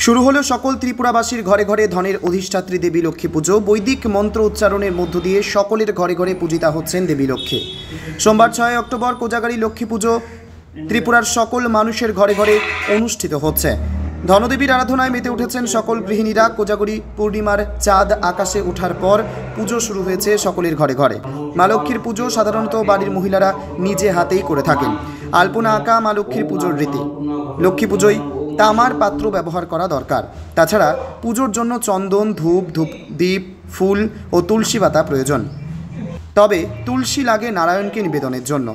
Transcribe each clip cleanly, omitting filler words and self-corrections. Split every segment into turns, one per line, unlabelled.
শুরু হলো সকল ত্রিপুরাবাসীর ঘরে ঘরে ধনের অধিষ্ঠাত্রী দেবী লক্ষ্মী পুজো। বৈদিক মন্ত্র উচ্চারণের মধ্য দিয়ে সকলের ঘরে ঘরে পূজিতা হচ্ছেন দেবী লক্ষ্মী। সোমবার 6 অক্টোবর কোজাগারী লক্ষ্মী পুজো ত্রিপুরার সকল মানুষের ঘরে ঘরে অনুষ্ঠিত হচ্ছে। ধনদেবীর আরাধনায় মেতে উঠেছেন সকল গৃহিণীরা। কোজাগরী পূর্ণিমার চাঁদ আকাশে ওঠার পর পুজো শুরু হয়েছে সকলের ঘরে ঘরে। মা লক্ষ্মীর পুজো সাধারণত বাড়ির মহিলারা নিজে হাতেই করে থাকেন। আলপনা আঁকা মা লক্ষ্মীর পুজোর রীতি। লক্ষ্মী পুজোয় তামার পাত্র ব্যবহার করা দরকার। তাছাড়া পুজোর জন্য চন্দন, ধূপ, দ্বীপ, ফুল ও তুলসী পাতা প্রয়োজন। তবে তুলসী লাগে নারায়ণকে নিবেদনের জন্য।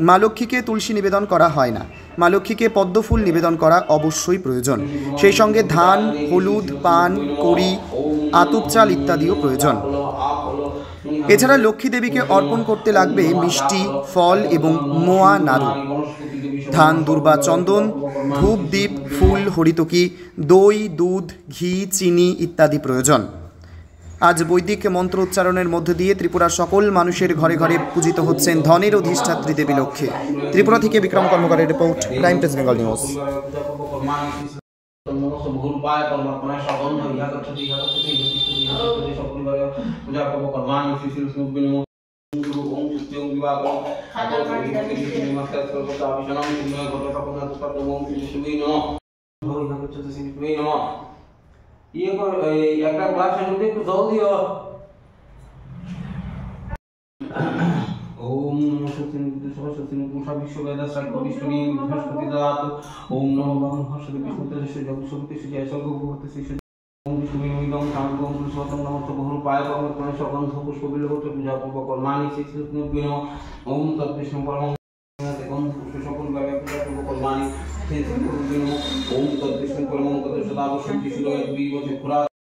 মা লক্ষ্মীকে তুলসী নিবেদন করা হয় না। মা লক্ষ্মীকে পদ্মফুল নিবেদন করা অবশ্যই প্রয়োজন। সেই সঙ্গে ধান, হলুদ, পান, কড়ি, আতপ চাল ইত্যাদিও প্রয়োজন। এছাড়া লক্ষ্মী দেবীকে অর্পণ করতে লাগবে মিষ্টি, ফল এবং মোয়া নাড়ু, ধান, দূর্বা, চন্দন, ধূপ, দ্বীপ, ফুল, হরিতকি, দই, দুধ, ঘি, চিনি ইত্যাদি প্রয়োজন। আজ বৈদিক মন্ত্র উচ্চারণের মধ্য দিয়ে ত্রিপুরার সকল মানুষের ঘরে ঘরে পূজিত হচ্ছেন ধনের অধিষ্ঠাত্রী দেবী লক্ষ্মী। ত্রিপুরা থেকে বিক্রম কর্মকারের report, prime press Bengal news.
একটা গ্লাসের মধ্যে একটু জল দিও। ওম নমঃ সরস্বতী পুষা বিশ্ববেদা সাইক বিষ্ণু বৃহস্পতি দাত। ওম নমঃ হর্ষদে বিষ্ণুতে জগৎসুতে জয় সর্বভূতে শ্রী ওম বিষ্ণু মিদং কামগং পুরুষোত্তম নমঃ বহু পায় পরমেশ্বর সগন্ধ পুষ্প বিলবত পূজা পূর্ব কর্মাণি শ্রী বিষ্ণু ওম তৎবিষ্ণু পরম গন্ধ পুষ্প সকল ভাবে পূজা পূর্ব কর্মাণি শ্রী বিষ্ণু ওম তৎবিষ্ণু পরম গত সদা বসন্তি শিরোয় 2 বছর পুরা